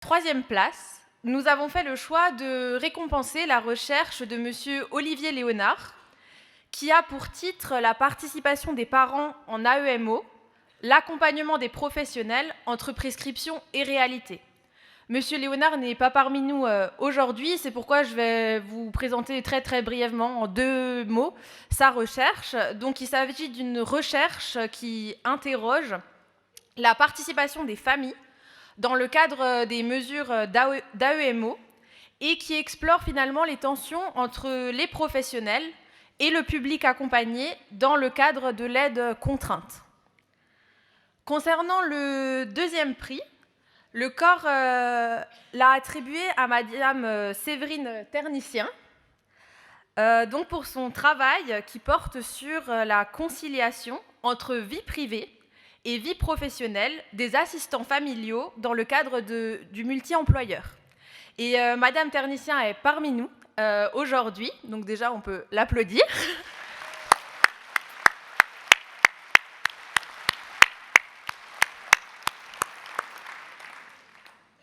Troisième place, nous avons fait le choix de récompenser la recherche de monsieur Olivier Léonard, qui a pour titre la participation des parents en AEMO, l'accompagnement des professionnels entre prescription et réalité. Monsieur Léonard n'est pas parmi nous aujourd'hui, c'est pourquoi je vais vous présenter très brièvement en 2 mots sa recherche. Donc il s'agit d'une recherche qui interroge la participation des familles dans le cadre des mesures d'AEMO et qui explore finalement les tensions entre les professionnels et le public accompagné dans le cadre de l'aide contrainte. Concernant le deuxième prix, le corps l'a attribué à Madame Séverine Ternissien, donc pour son travail qui porte sur la conciliation entre vie privée et vie professionnelle des assistants familiaux dans le cadre du multi-employeur. Et Madame Ternissien est parmi nous aujourd'hui, donc déjà on peut l'applaudir.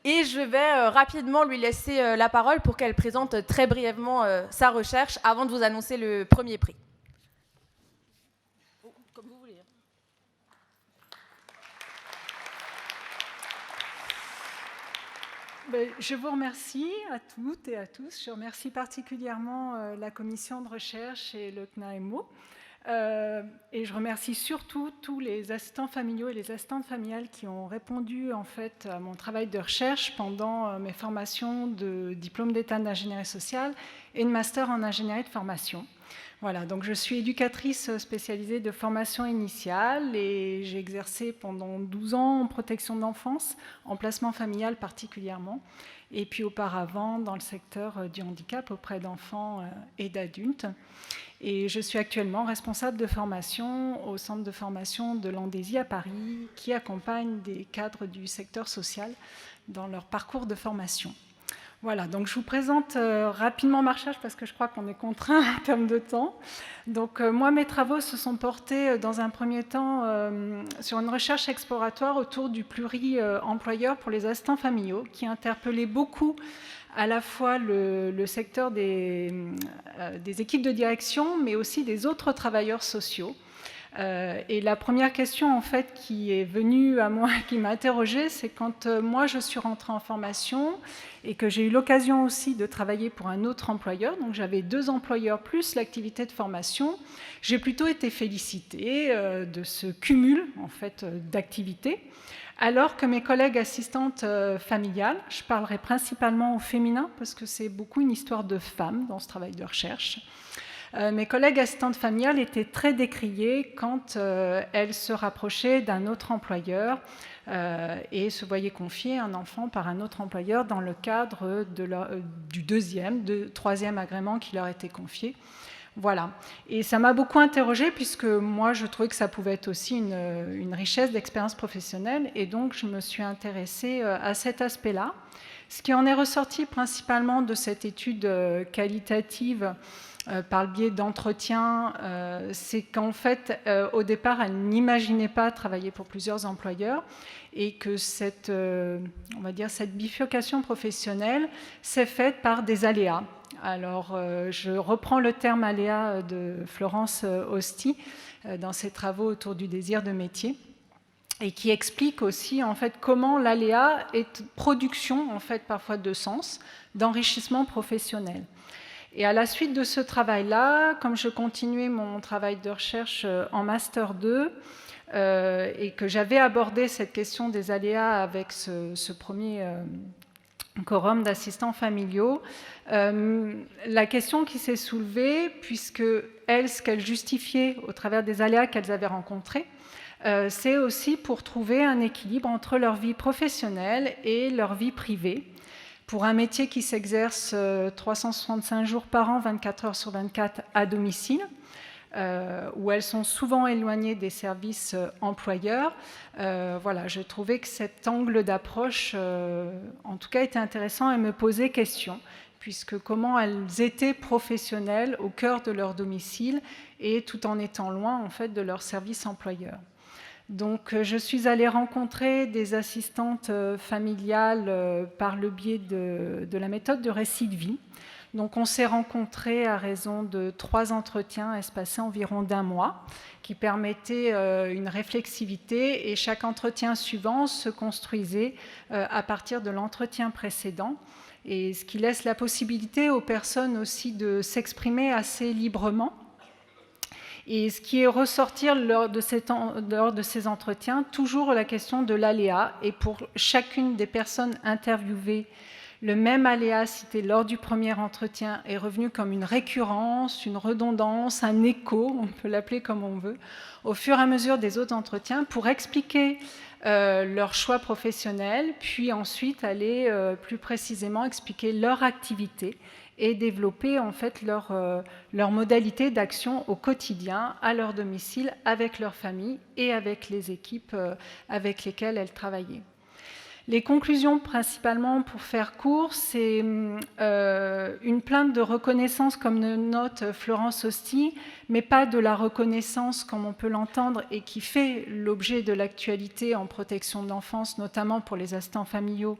Et je vais rapidement lui laisser la parole pour qu'elle présente très brièvement sa recherche avant de vous annoncer le premier prix. Comme vous voulez. Je vous remercie à toutes et à tous. Je remercie particulièrement la commission de recherche et le CNAEMO. Et je remercie surtout tous les assistants familiaux et les assistantes familiales qui ont répondu en fait à mon travail de recherche pendant mes formations de diplôme d'état d'ingénierie sociale et de master en ingénierie de formation. Voilà, donc je suis éducatrice spécialisée de formation initiale et j'ai exercé pendant 12 ans en protection de l'enfance, en placement familial particulièrement, et puis auparavant dans le secteur du handicap auprès d'enfants et d'adultes. Et je suis actuellement responsable de formation au centre de formation de Landésie à Paris, qui accompagne des cadres du secteur social dans leur parcours de formation. Voilà, donc je vous présente rapidement ma recherche parce que je crois qu'on est contraint en termes de temps. Donc moi, mes travaux se sont portés dans un premier temps sur une recherche exploratoire autour du pluri-employeur pour les assistants familiaux, qui interpellait beaucoup à la fois le secteur des équipes de direction, mais aussi des autres travailleurs sociaux. Et la première question en fait qui est venue à moi, qui m'a interrogée, c'est quand moi je suis rentrée en formation et que j'ai eu l'occasion aussi de travailler pour un autre employeur, donc j'avais 2 employeurs plus l'activité de formation, j'ai plutôt été félicitée de ce cumul en fait d'activités, alors que mes collègues assistantes familiales, je parlerai principalement au féminin parce que c'est beaucoup une histoire de femmes dans ce travail de recherche. Mes collègues assistantes familiales étaient très décriées quand elles se rapprochaient d'un autre employeur et se voyaient confier un enfant par un autre employeur dans le cadre du troisième agrément qui leur était confié. Voilà. Et ça m'a beaucoup interrogée puisque moi, je trouvais que ça pouvait être aussi une richesse d'expérience professionnelle et donc je me suis intéressée à cet aspect-là. Ce qui en est ressorti principalement de cette étude qualitative par le biais d'entretiens, c'est qu'en fait, au départ, elle n'imaginait pas travailler pour plusieurs employeurs et que cette bifurcation professionnelle s'est faite par des aléas. Alors, je reprends le terme aléa de Florence Osti dans ses travaux autour du désir de métier et qui explique aussi en fait comment l'aléa est production en fait parfois de sens, d'enrichissement professionnel. Et à la suite de ce travail-là, comme je continuais mon travail de recherche en Master 2 et que j'avais abordé cette question des aléas avec ce premier quorum d'assistants familiaux, la question qui s'est soulevée, puisque elles, ce qu'elles justifiaient au travers des aléas qu'elles avaient rencontrés, c'est aussi pour trouver un équilibre entre leur vie professionnelle et leur vie privée, pour un métier qui s'exerce 365 jours par an, 24 heures sur 24 à domicile, où elles sont souvent éloignées des services employeurs. Voilà, je trouvais que cet angle d'approche, en tout cas, était intéressant et me posait question, puisque comment elles étaient professionnelles au cœur de leur domicile et tout en étant loin, en fait, de leur service employeur. Donc, je suis allée rencontrer des assistantes familiales par le biais de la méthode de récit de vie. Donc, on s'est rencontrés à raison de 3 entretiens espacés environ d'1 mois, qui permettaient une réflexivité, et chaque entretien suivant se construisait à partir de l'entretien précédent, et ce qui laisse la possibilité aux personnes aussi de s'exprimer assez librement. Et ce qui est ressorti lors de ces entretiens, toujours la question de l'aléa. Et pour chacune des personnes interviewées, le même aléa cité lors du premier entretien est revenu comme une récurrence, une redondance, un écho, on peut l'appeler comme on veut, au fur et à mesure des autres entretiens, pour expliquer leur choix professionnel, puis ensuite aller plus précisément expliquer leur activité et développer en fait leur modalité d'action au quotidien, à leur domicile, avec leur famille et avec les équipes avec lesquelles elles travaillaient. Les conclusions, principalement, pour faire court, c'est une plainte de reconnaissance, comme le note Florence Hosty, mais pas de la reconnaissance comme on peut l'entendre et qui fait l'objet de l'actualité en protection de l'enfance, notamment pour les assistants familiaux,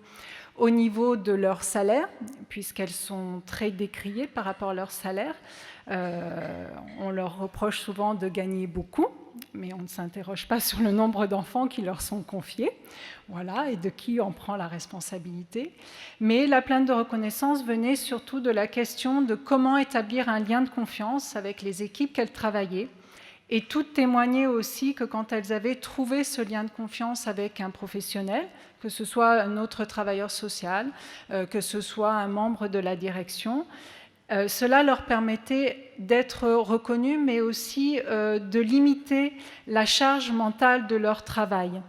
au niveau de leur salaire, puisqu'elles sont très décriées par rapport à leur salaire. On leur reproche souvent de gagner beaucoup, mais on ne s'interroge pas sur le nombre d'enfants qui leur sont confiés, voilà, et de qui en prend la responsabilité. Mais la plainte de reconnaissance venait surtout de la question de comment établir un lien de confiance avec les équipes qu'elles travaillaient, et toutes témoignaient aussi que quand elles avaient trouvé ce lien de confiance avec un professionnel, que ce soit un autre travailleur social, que ce soit un membre de la direction, cela leur permettait d'être reconnus, mais aussi de limiter la charge mentale de leur travail.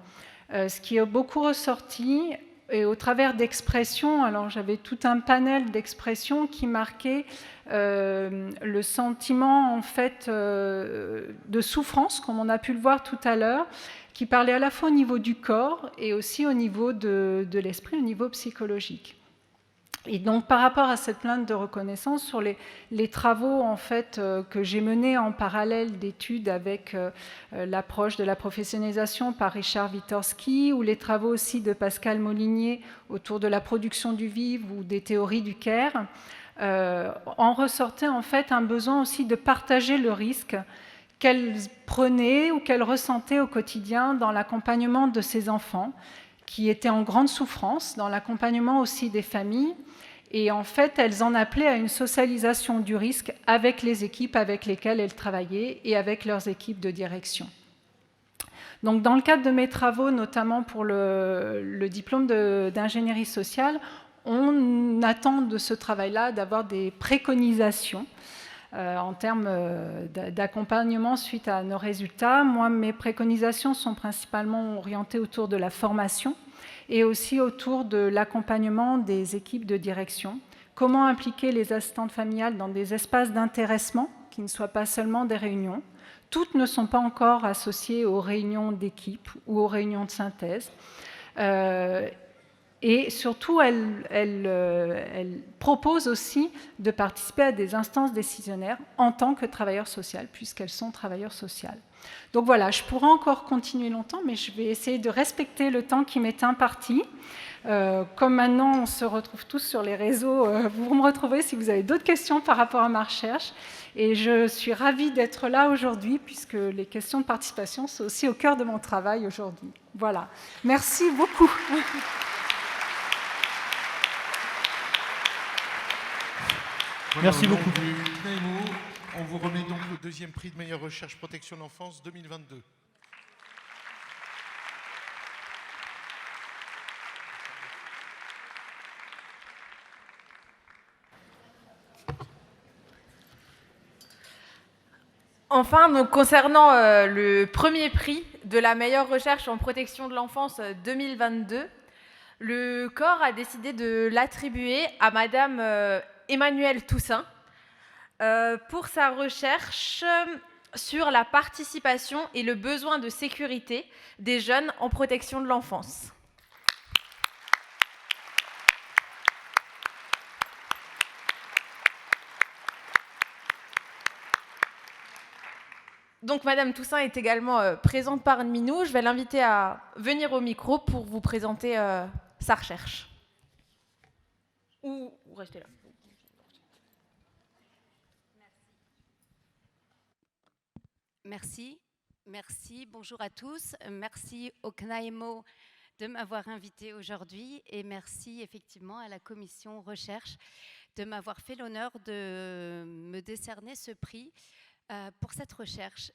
Ce qui est beaucoup ressorti, et au travers d'expressions, alors j'avais tout un panel d'expressions qui marquaient le sentiment en fait de souffrance, comme on a pu le voir tout à l'heure, qui parlait à la fois au niveau du corps et aussi au niveau de l'esprit, au niveau psychologique. Et donc, par rapport à cette plainte de reconnaissance, sur les travaux en fait, que j'ai menés en parallèle d'études avec l'approche de la professionnalisation par Richard Witorski, ou les travaux aussi de Pascal Molinier autour de la production du vivre ou des théories du care, en ressortait en fait un besoin aussi de partager le risque qu'elles prenaient ou qu'elles ressentaient au quotidien dans l'accompagnement de ces enfants qui étaient en grande souffrance, dans l'accompagnement aussi des familles. Et en fait, elles en appelaient à une socialisation du risque avec les équipes avec lesquelles elles travaillaient et avec leurs équipes de direction. Donc, dans le cadre de mes travaux, notamment pour le diplôme d'ingénierie sociale, on attend de ce travail-là d'avoir des préconisations en termes d'accompagnement suite à nos résultats. Moi, mes préconisations sont principalement orientées autour de la formation et aussi autour de l'accompagnement des équipes de direction. Comment impliquer les assistantes familiales dans des espaces d'intéressement qui ne soient pas seulement des réunions. Toutes ne sont pas encore associées aux réunions d'équipe ou aux réunions de synthèse. Et surtout, elle propose aussi de participer à des instances décisionnaires en tant que travailleur social, puisqu'elles sont travailleurs sociales. Donc voilà, je pourrais encore continuer longtemps, mais je vais essayer de respecter le temps qui m'est imparti. Comme maintenant, on se retrouve tous sur les réseaux, vous me retrouvez si vous avez d'autres questions par rapport à ma recherche. Et je suis ravie d'être là aujourd'hui, puisque les questions de participation sont aussi au cœur de mon travail aujourd'hui. Voilà, merci beaucoup. Merci beaucoup. On vous remet donc le deuxième prix de meilleure recherche protection de l'enfance 2022. Enfin, donc, concernant le premier prix de la meilleure recherche en protection de l'enfance 2022, le corps a décidé de l'attribuer à Madame Emmanuelle Toussaint pour sa recherche sur la participation et le besoin de sécurité des jeunes en protection de l'enfance. Donc Madame Toussaint est également présente parmi nous. Je vais l'inviter à venir au micro pour vous présenter sa recherche. Ou restez là. Merci. Merci. Bonjour à tous. Merci au CNAEMO de m'avoir invité aujourd'hui et merci effectivement à la commission recherche de m'avoir fait l'honneur de me décerner ce prix pour cette recherche.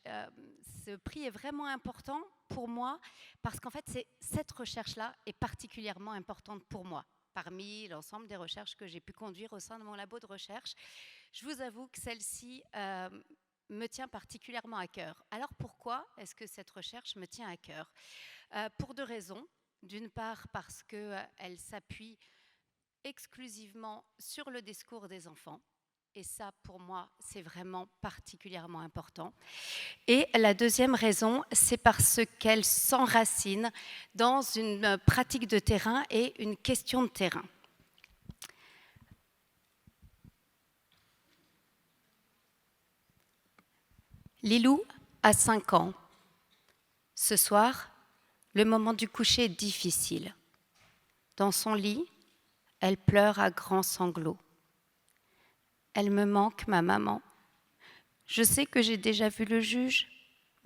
Ce prix est vraiment important pour moi parce qu'en fait, cette recherche-là est particulièrement importante pour moi. Parmi l'ensemble des recherches que j'ai pu conduire au sein de mon labo de recherche, je vous avoue que celle-ci me tient particulièrement à cœur. Alors pourquoi est-ce que cette recherche me tient à cœur ? Pour deux raisons. D'une part parce qu'elle s'appuie exclusivement sur le discours des enfants. Et ça, pour moi, c'est vraiment particulièrement important. Et la deuxième raison, c'est parce qu'elle s'enracine dans une pratique de terrain et une question de terrain. Lilou a 5 ans. Ce soir, le moment du coucher est difficile. Dans son lit, elle pleure à grands sanglots. Elle me manque, ma maman. Je sais que j'ai déjà vu le juge,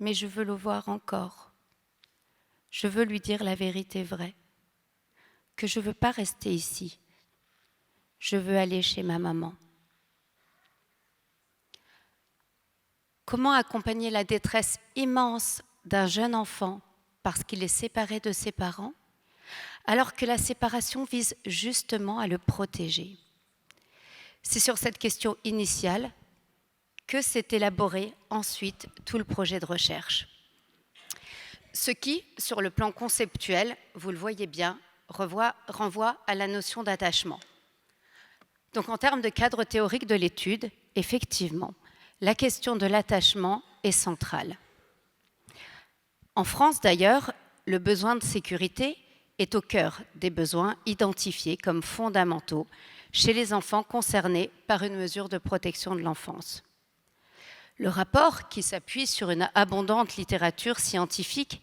mais je veux le voir encore. Je veux lui dire la vérité vraie, que je ne veux pas rester ici. Je veux aller chez ma maman. Comment accompagner la détresse immense d'un jeune enfant parce qu'il est séparé de ses parents, alors que la séparation vise justement à le protéger ? C'est sur cette question initiale que s'est élaboré ensuite tout le projet de recherche. Ce qui, sur le plan conceptuel, vous le voyez bien, renvoie à la notion d'attachement. Donc en termes de cadre théorique de l'étude, effectivement, la question de l'attachement est centrale. En France d'ailleurs, le besoin de sécurité est au cœur des besoins identifiés comme fondamentaux chez les enfants concernés par une mesure de protection de l'enfance. Le rapport, qui s'appuie sur une abondante littérature scientifique,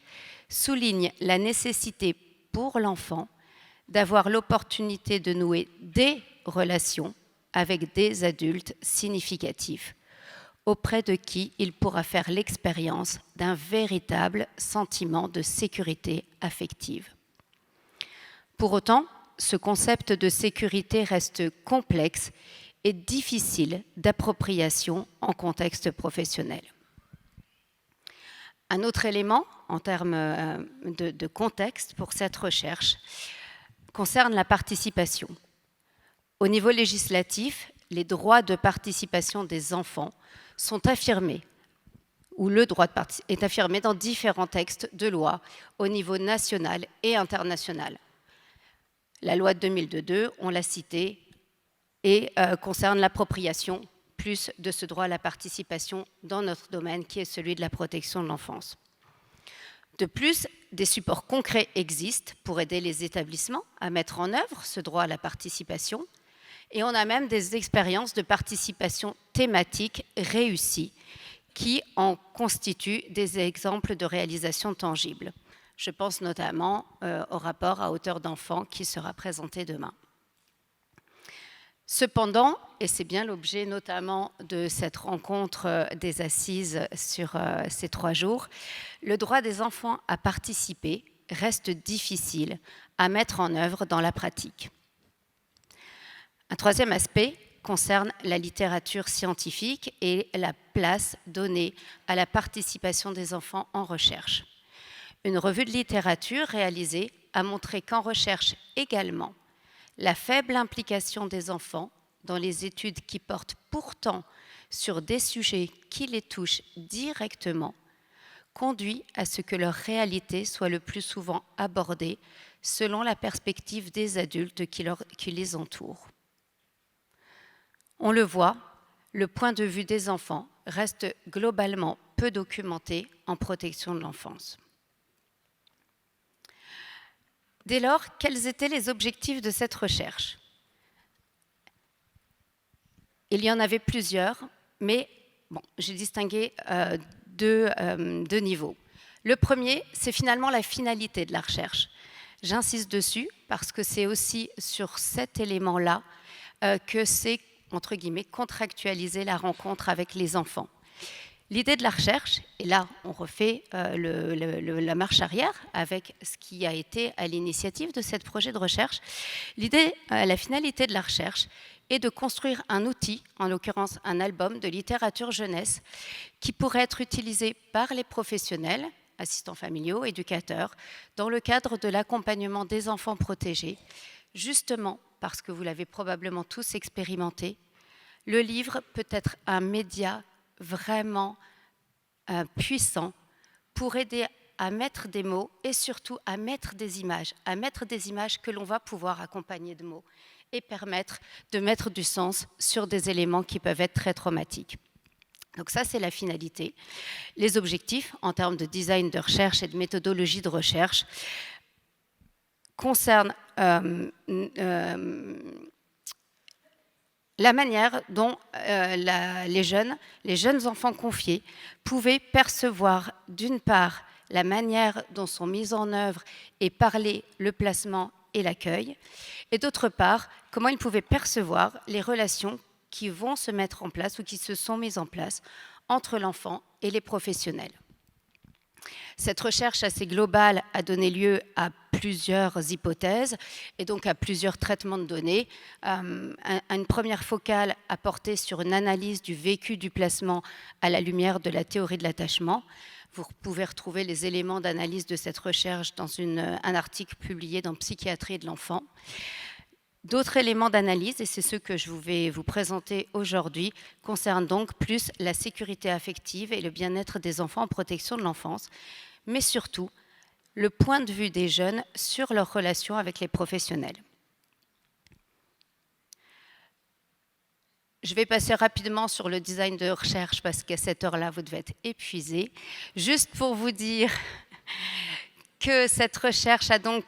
souligne la nécessité pour l'enfant d'avoir l'opportunité de nouer des relations avec des adultes significatifs, auprès de qui il pourra faire l'expérience d'un véritable sentiment de sécurité affective. Pour autant, ce concept de sécurité reste complexe et difficile d'appropriation en contexte professionnel. Un autre élément en termes de contexte pour cette recherche concerne la participation. Au niveau législatif, les droits de participation des enfants sont affirmés, ou le droit est affirmé dans différents textes de loi au niveau national et international. La loi de 2002, on l'a citée, et concerne l'appropriation plus de ce droit à la participation dans notre domaine qui est celui de la protection de l'enfance. De plus, des supports concrets existent pour aider les établissements à mettre en œuvre ce droit à la participation et on a même des expériences de participation thématique réussies qui en constituent des exemples de réalisation tangible. Je pense notamment au rapport à hauteur d'enfant qui sera présenté demain. Cependant, et c'est bien l'objet notamment de cette rencontre des assises sur ces 3 jours, le droit des enfants à participer reste difficile à mettre en œuvre dans la pratique. Un troisième aspect concerne la littérature scientifique et la place donnée à la participation des enfants en recherche. Une revue de littérature réalisée a montré qu'en recherche également, la faible implication des enfants dans les études qui portent pourtant sur des sujets qui les touchent directement conduit à ce que leur réalité soit le plus souvent abordée selon la perspective des adultes qui les entourent. On le voit, le point de vue des enfants reste globalement peu documenté en protection de l'enfance. Dès lors, quels étaient les objectifs de cette recherche ? Il y en avait plusieurs, mais j'ai distingué deux niveaux. Le premier, c'est finalement la finalité de la recherche. J'insiste dessus parce que c'est aussi sur cet élément-là que c'est, entre guillemets, contractualiser la rencontre avec les enfants. L'idée de la recherche, et là on refait la marche arrière avec ce qui a été à l'initiative de ce projet de recherche, la finalité de la recherche est de construire un outil, en l'occurrence un album de littérature jeunesse, qui pourrait être utilisé par les professionnels, assistants familiaux, éducateurs, dans le cadre de l'accompagnement des enfants protégés, justement parce que vous l'avez probablement tous expérimenté, le livre peut être un média vraiment puissant pour aider à mettre des mots et surtout à mettre des images que l'on va pouvoir accompagner de mots et permettre de mettre du sens sur des éléments qui peuvent être très traumatiques. Donc ça, c'est la finalité. Les objectifs, en termes de design de recherche et de méthodologie de recherche, concernent la manière dont les jeunes enfants confiés pouvaient percevoir, d'une part, la manière dont sont mises en œuvre et parlés le placement et l'accueil, et d'autre part, comment ils pouvaient percevoir les relations qui vont se mettre en place ou qui se sont mises en place entre l'enfant et les professionnels. Cette recherche assez globale a donné lieu à plusieurs hypothèses et donc à plusieurs traitements de données. Une première focale a porté sur une analyse du vécu du placement à la lumière de la théorie de l'attachement. Vous pouvez retrouver les éléments d'analyse de cette recherche dans un article publié dans Psychiatrie de l'enfant. D'autres éléments d'analyse, et c'est ceux que je vais vous présenter aujourd'hui, concernent donc plus la sécurité affective et le bien-être des enfants en protection de l'enfance, mais surtout le point de vue des jeunes sur leur relation avec les professionnels. Je vais passer rapidement sur le design de recherche parce qu'à cette heure-là, vous devez être épuisés. Juste pour vous dire que cette recherche s'est donc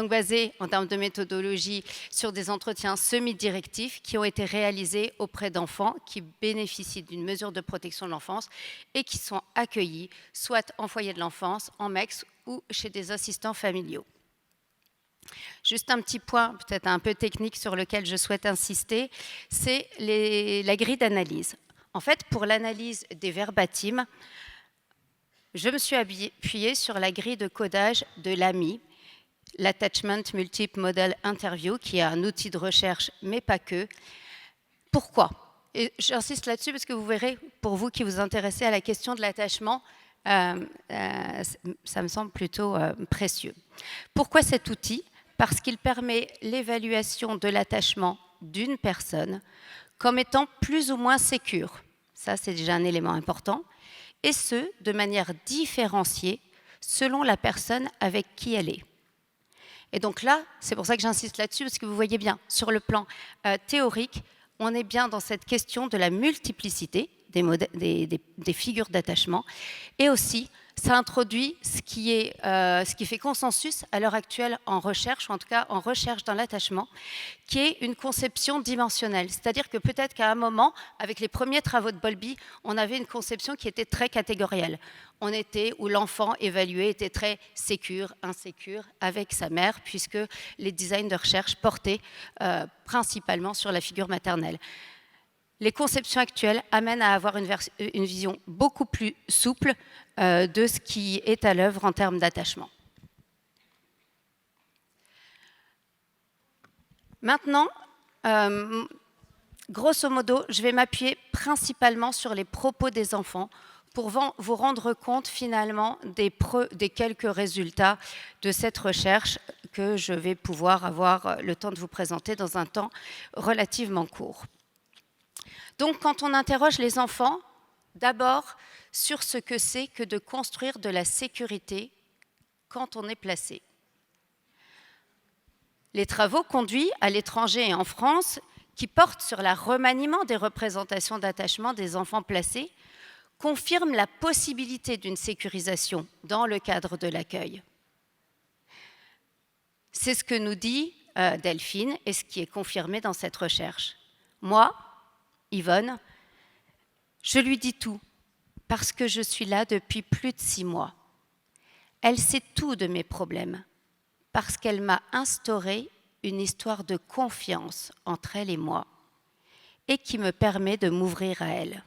basée en termes de méthodologie sur des entretiens semi-directifs qui ont été réalisés auprès d'enfants qui bénéficient d'une mesure de protection de l'enfance et qui sont accueillis soit en foyer de l'enfance, en MEX ou chez des assistants familiaux. Juste un petit point peut-être un peu technique sur lequel je souhaite insister, c'est la grille d'analyse. En fait, pour l'analyse des verbatims, je me suis appuyée sur la grille de codage de l'AMI, l'Attachment Multiple Model Interview, qui est un outil de recherche, mais pas que. Pourquoi ? Et j'insiste là-dessus parce que vous verrez, pour vous qui vous intéressez à la question de l'attachement, ça me semble plutôt précieux. Pourquoi cet outil ? Parce qu'il permet l'évaluation de l'attachement d'une personne comme étant plus ou moins sécure. Ça, c'est déjà un élément important. Et ce, de manière différenciée selon la personne avec qui elle est. Et donc là, c'est pour ça que j'insiste là-dessus, parce que vous voyez bien, sur le plan théorique, on est bien dans cette question de la multiplicité des figures d'attachement, et aussi, ça introduit ce qui fait consensus à l'heure actuelle en recherche, ou en tout cas en recherche dans l'attachement, qui est une conception dimensionnelle. C'est-à-dire que peut-être qu'à un moment, avec les premiers travaux de Bowlby, on avait une conception qui était très catégorielle. Où l'enfant évalué était très sécure, insécure avec sa mère, puisque les designs de recherche portaient principalement sur la figure maternelle. Les conceptions actuelles amènent à avoir une vision beaucoup plus souple de ce qui est à l'œuvre en termes d'attachement. Maintenant, grosso modo, je vais m'appuyer principalement sur les propos des enfants pour vous rendre compte finalement des quelques résultats de cette recherche que je vais pouvoir avoir le temps de vous présenter dans un temps relativement court. Donc, quand on interroge les enfants, d'abord sur ce que c'est que de construire de la sécurité quand on est placé. Les travaux conduits à l'étranger et en France, qui portent sur le remaniement des représentations d'attachement des enfants placés, confirment la possibilité d'une sécurisation dans le cadre de l'accueil. C'est ce que nous dit Delphine et ce qui est confirmé dans cette recherche. Moi, Yvonne, je lui dis tout. parce que je suis là depuis plus de 6 mois. Elle sait tout de mes problèmes, parce qu'elle m'a instauré une histoire de confiance entre elle et moi, et qui me permet de m'ouvrir à elle.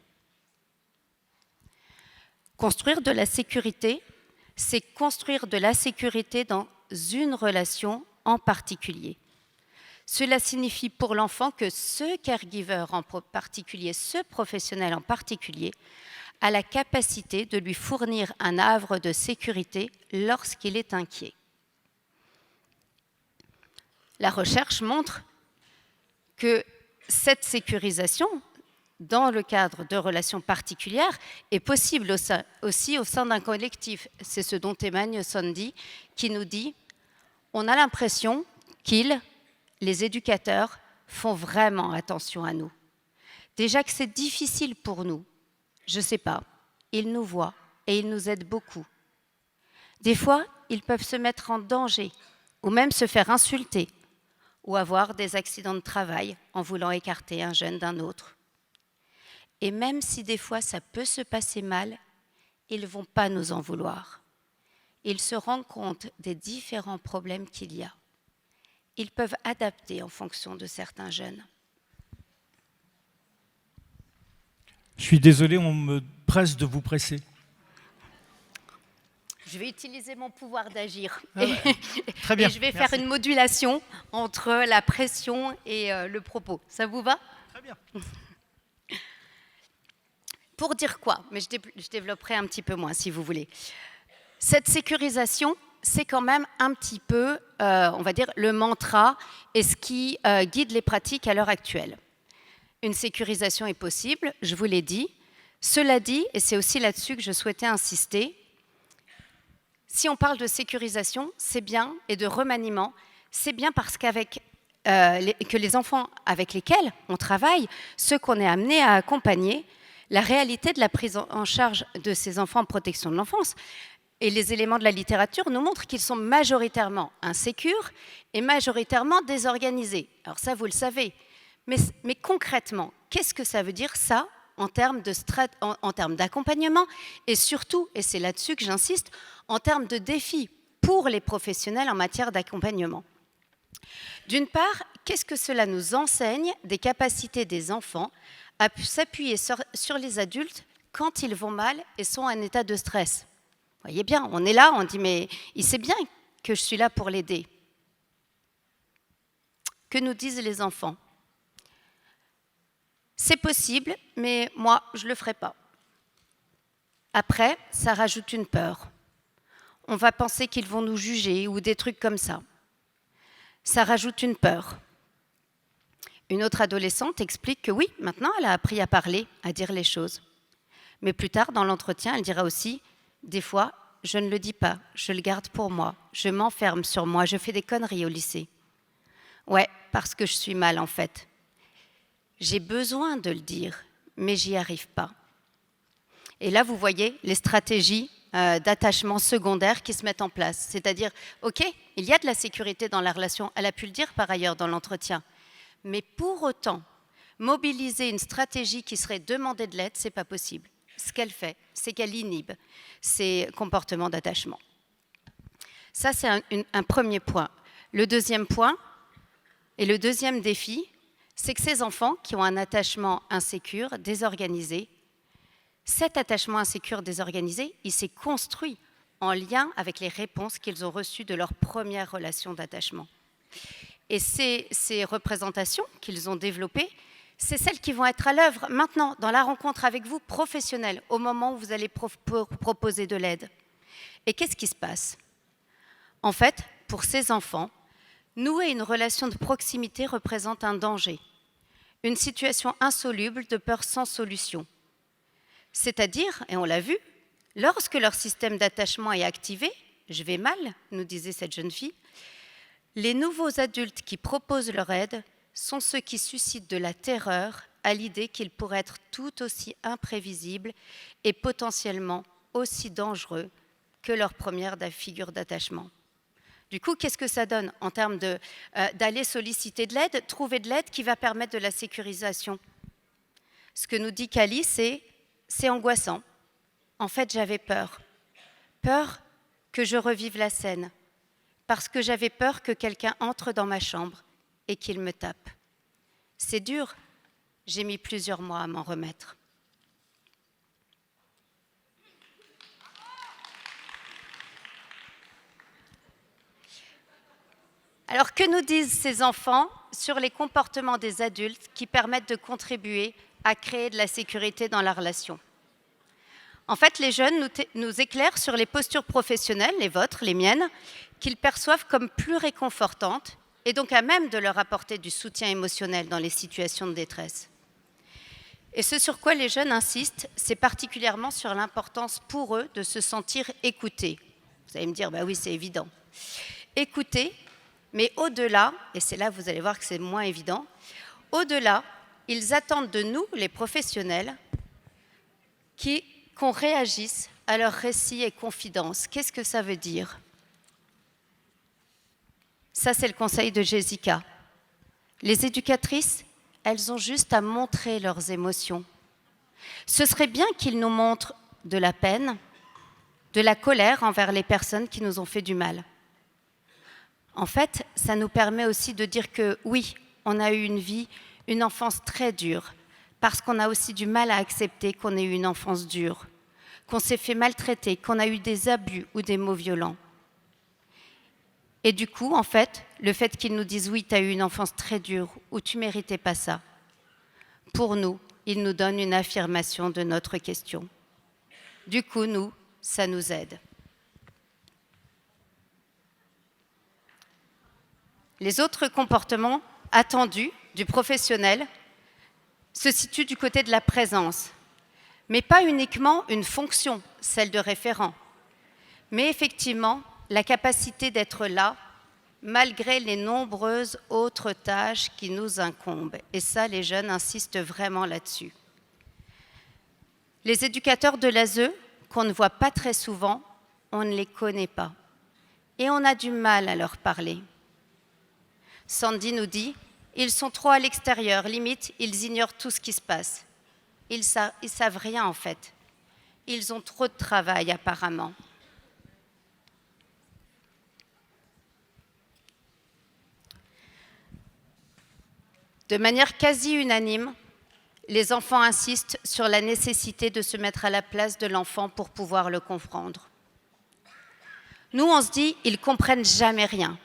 Construire de la sécurité, c'est construire de la sécurité dans une relation en particulier. Cela signifie pour l'enfant que ce caregiver en particulier, ce professionnel en particulier, a la capacité de lui fournir un havre de sécurité lorsqu'il est inquiet. La recherche montre que cette sécurisation, dans le cadre de relations particulières, est possible aussi au sein d'un collectif. C'est ce dont témoigne Sandy, qui nous dit « On a l'impression qu'ils, les éducateurs, font vraiment attention à nous. Déjà que c'est difficile pour nous, je ne sais pas, ils nous voient et ils nous aident beaucoup. Des fois, ils peuvent se mettre en danger ou même se faire insulter ou avoir des accidents de travail en voulant écarter un jeune d'un autre. Et même si des fois ça peut se passer mal, ils ne vont pas nous en vouloir. Ils se rendent compte des différents problèmes qu'il y a. Ils peuvent adapter en fonction de certains jeunes. » Je suis désolé, on me presse de vous presser. Je vais utiliser mon pouvoir d'agir. Ah ouais. Très bien. Et je vais faire une modulation entre la pression et le propos. Ça vous va ? Très bien. Pour dire quoi ? Mais je développerai un petit peu moins, si vous voulez. Cette sécurisation, c'est quand même un petit peu, on va dire, le mantra et ce qui guide les pratiques à l'heure actuelle. Une sécurisation est possible, je vous l'ai dit. Cela dit, et c'est aussi là-dessus que je souhaitais insister, si on parle de sécurisation, c'est bien, et de remaniement, c'est bien parce que les enfants avec lesquels on travaille, ceux qu'on est amené à accompagner, la réalité de la prise en charge de ces enfants en protection de l'enfance et les éléments de la littérature nous montrent qu'ils sont majoritairement insécures et majoritairement désorganisés. Alors ça, vous le savez. Mais concrètement, qu'est-ce que ça veut dire ça en termes d'accompagnement et surtout, et c'est là-dessus que j'insiste, en termes de défis pour les professionnels en matière d'accompagnement. D'une part, qu'est-ce que cela nous enseigne des capacités des enfants à s'appuyer sur les adultes quand ils vont mal et sont en état de stress? Vous voyez bien, on est là, on dit mais il sait bien que je suis là pour l'aider. Que nous disent les enfants? C'est possible, mais moi, je ne le ferai pas. Après, ça rajoute une peur. On va penser qu'ils vont nous juger ou des trucs comme ça. Ça rajoute une peur. Une autre adolescente explique que oui, maintenant, elle a appris à parler, à dire les choses. Mais plus tard, dans l'entretien, elle dira aussi, des fois, je ne le dis pas, je le garde pour moi, je m'enferme sur moi, je fais des conneries au lycée. Ouais, parce que je suis mal, en fait. J'ai besoin de le dire, mais j'y arrive pas. Et là, vous voyez les stratégies d'attachement secondaire qui se mettent en place. C'est-à-dire, OK, il y a de la sécurité dans la relation, elle a pu le dire par ailleurs dans l'entretien, mais pour autant, mobiliser une stratégie qui serait demander de l'aide, c'est pas possible. Ce qu'elle fait, c'est qu'elle inhibe ces comportements d'attachement. Ça, c'est un premier point. Le deuxième point, et le deuxième défi, c'est que ces enfants qui ont un attachement insécure, désorganisé, cet attachement insécure, désorganisé, il s'est construit en lien avec les réponses qu'ils ont reçues de leur première relation d'attachement. Et ces représentations qu'ils ont développées, c'est celles qui vont être à l'œuvre maintenant dans la rencontre avec vous, professionnels, au moment où vous allez proposer de l'aide. Et qu'est-ce qui se passe? En fait, pour ces enfants, nouer une relation de proximité représente un danger, une situation insoluble de peur sans solution. C'est-à-dire, et on l'a vu, lorsque leur système d'attachement est activé, je vais mal, nous disait cette jeune fille, les nouveaux adultes qui proposent leur aide sont ceux qui suscitent de la terreur à l'idée qu'ils pourraient être tout aussi imprévisibles et potentiellement aussi dangereux que leur première figure d'attachement. Du coup, qu'est-ce que ça donne en termes d'aller solliciter de l'aide, trouver de l'aide qui va permettre de la sécurisation? Ce que nous dit Cali, c'est angoissant. En fait, j'avais peur. Peur que je revive la scène, parce que j'avais peur que quelqu'un entre dans ma chambre et qu'il me tape. C'est dur, j'ai mis plusieurs mois à m'en remettre. Alors, que nous disent ces enfants sur les comportements des adultes qui permettent de contribuer à créer de la sécurité dans la relation? En fait, les jeunes nous éclairent sur les postures professionnelles, les vôtres, les miennes, qu'ils perçoivent comme plus réconfortantes et donc à même de leur apporter du soutien émotionnel dans les situations de détresse. Et ce sur quoi les jeunes insistent, c'est particulièrement sur l'importance pour eux de se sentir écoutés. Vous allez me dire, bah oui, c'est évident. Écoutés, mais au-delà, et c'est là que vous allez voir que c'est moins évident, au-delà, ils attendent de nous, les professionnels, qu'on réagisse à leurs récits et confidences. Qu'est-ce que ça veut dire? Ça, c'est le conseil de Jessica. Les éducatrices, elles ont juste à montrer leurs émotions. Ce serait bien qu'ils nous montrent de la peine, de la colère envers les personnes qui nous ont fait du mal. En fait, ça nous permet aussi de dire que oui, on a eu une vie, une enfance très dure, parce qu'on a aussi du mal à accepter qu'on ait eu une enfance dure, qu'on s'est fait maltraiter, qu'on a eu des abus ou des mots violents. Et du coup, en fait, le fait qu'ils nous disent « oui, tu as eu une enfance très dure » ou « tu méritais pas ça », pour nous, ils nous donnent une affirmation de notre question. Du coup, nous, ça nous aide. Les autres comportements attendus du professionnel se situent du côté de la présence, mais pas uniquement une fonction, celle de référent, mais effectivement la capacité d'être là malgré les nombreuses autres tâches qui nous incombent. Et ça, les jeunes insistent vraiment là-dessus. Les éducateurs de l'ASE, qu'on ne voit pas très souvent, on ne les connaît pas. Et on a du mal à leur parler. Sandy nous dit, ils sont trop à l'extérieur, limite, ils ignorent tout ce qui se passe. Ils savent rien en fait. Ils ont trop de travail apparemment. De manière quasi unanime, les enfants insistent sur la nécessité de se mettre à la place de l'enfant pour pouvoir le comprendre. Nous, on se dit, ils ne comprennent jamais rien.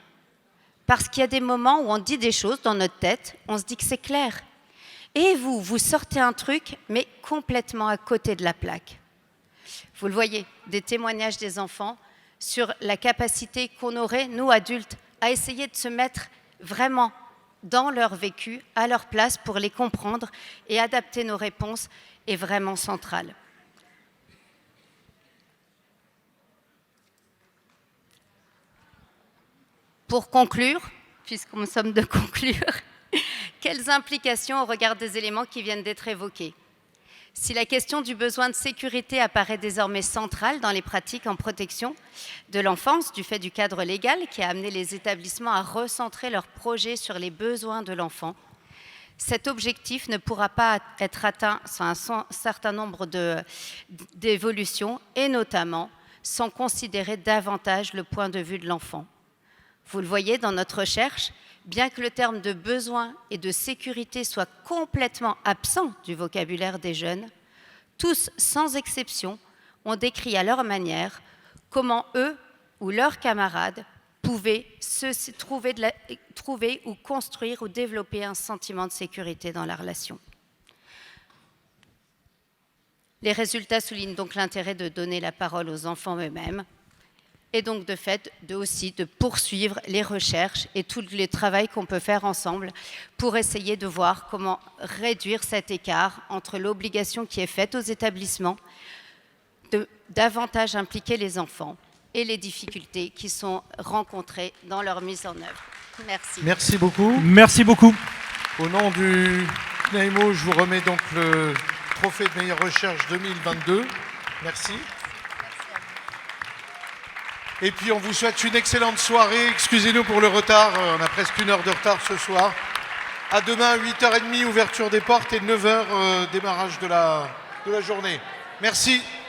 Parce qu'il y a des moments où on dit des choses dans notre tête, on se dit que c'est clair. Et vous sortez un truc, mais complètement à côté de la plaque. Vous le voyez, des témoignages des enfants sur la capacité qu'on aurait, nous adultes, à essayer de se mettre vraiment dans leur vécu, à leur place pour les comprendre et adapter nos réponses est vraiment central. Pour conclure, puisqu'on somme de conclure, quelles implications au regard des éléments qui viennent d'être évoqués? Si la question du besoin de sécurité apparaît désormais centrale dans les pratiques en protection de l'enfance, du fait du cadre légal qui a amené les établissements à recentrer leurs projets sur les besoins de l'enfant, cet objectif ne pourra pas être atteint sans un certain nombre d'évolutions, et notamment sans considérer davantage le point de vue de l'enfant. Vous le voyez dans notre recherche, bien que le terme de besoin et de sécurité soit complètement absent du vocabulaire des jeunes, tous, sans exception, ont décrit à leur manière comment eux ou leurs camarades pouvaient trouver ou construire ou développer un sentiment de sécurité dans la relation. Les résultats soulignent donc l'intérêt de donner la parole aux enfants eux-mêmes, et donc de fait aussi de poursuivre les recherches et tout le travail qu'on peut faire ensemble pour essayer de voir comment réduire cet écart entre l'obligation qui est faite aux établissements de davantage impliquer les enfants et les difficultés qui sont rencontrées dans leur mise en œuvre. Merci. Merci beaucoup. Merci beaucoup. Au nom du CNAEMO, je vous remets donc le trophée de meilleure recherche 2022. Merci. Et puis on vous souhaite une excellente soirée. Excusez-nous pour le retard, on a presque 1 heure de retard ce soir. À demain à 8h30, ouverture des portes, et 9h, démarrage de la journée. Merci.